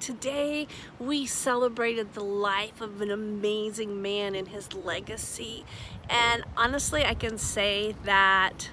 Today we celebrated the life of an amazing man and his legacy, and honestly I can say that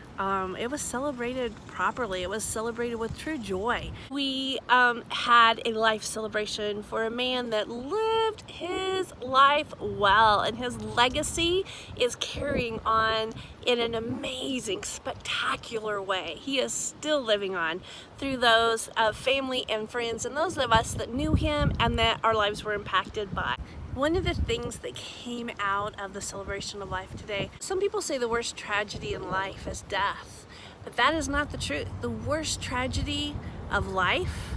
it was celebrated properly. It was celebrated with true joy. We had a life celebration for a man that lived his life well, and his legacy is carrying on in an amazing, spectacular way. He is still living on through those family and friends and those of us that knew him and that our lives were impacted by. One of the things that came out of the celebration of life today, some people say the worst tragedy in life is death, but that is not the truth. The worst tragedy of life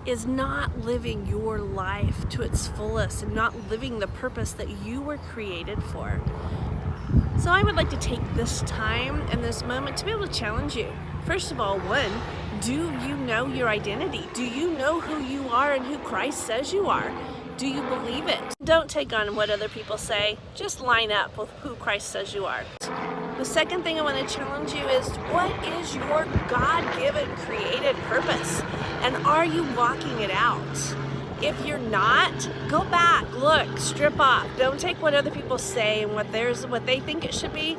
is not living your life to its fullest and not living the purpose that you were created for. So I would like to take this time and this moment to be able to challenge you. First of all, one, do you know your identity? Do you know who you are and who Christ says you are? Do you believe it? Don't take on what other people say. Just line up with who Christ says you are. The second thing I want to challenge you is, what is your God-given created purpose? And are you walking it out? If you're not, go back, look, strip off. Don't take what other people say and what they think it should be.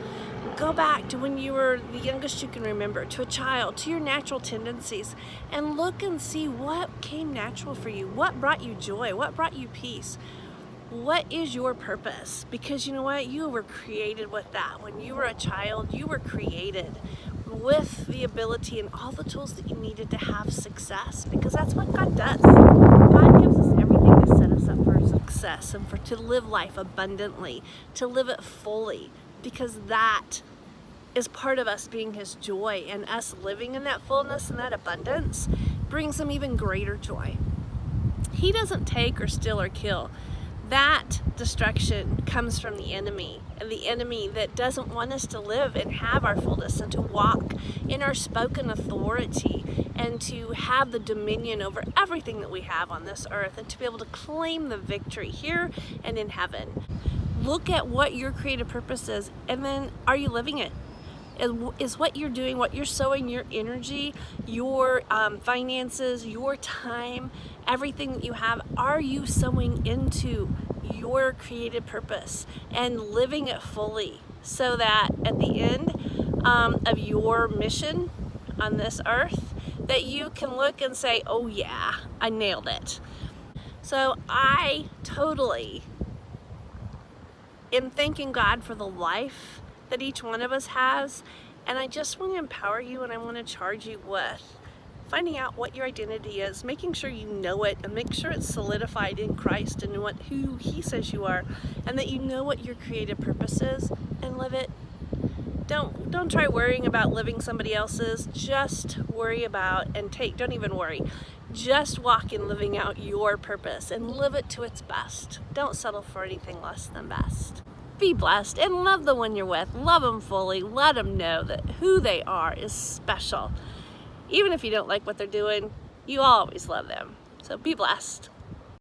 Go back to when you were the youngest you can remember, to a child, to your natural tendencies, and look and see what came natural for you. What brought you joy? What brought you peace? What is your purpose? Because you know what? You were created with that. When you were a child, you were created with the ability and all the tools that you needed to have success, because that's what God does. God gives us everything to set us up for success and to live life abundantly, to live it fully, because that is part of us being his joy, and us living in that fullness and that abundance brings him even greater joy. He doesn't take or steal or kill. That destruction comes from the enemy, and the enemy that doesn't want us to live and have our fullness and to walk in our spoken authority and to have the dominion over everything that we have on this earth, and to be able to claim the victory here and in heaven. Look at what your creative purpose is, and then are you living it? Is what you're doing, what you're sowing, your energy, your finances, your time, everything that you have, are you sowing into your creative purpose and living it fully, so that at the end of your mission on this earth, that you can look and say, oh yeah, I nailed it. So I totally am thanking God for the life that each one of us has, and I just want to empower you, and I want to charge you with finding out what your identity is, making sure you know it, and make sure it's solidified in Christ and who he says you are, and that you know what your creative purpose is, and live it. Don't try worrying about living somebody else's. Just worry about don't even worry. Just walk in living out your purpose and live it to its best. Don't settle for anything less than best. Be blessed and love the one you're with. Love them fully. Let them know that who they are is special. Even if you don't like what they're doing, you always love them. So be blessed.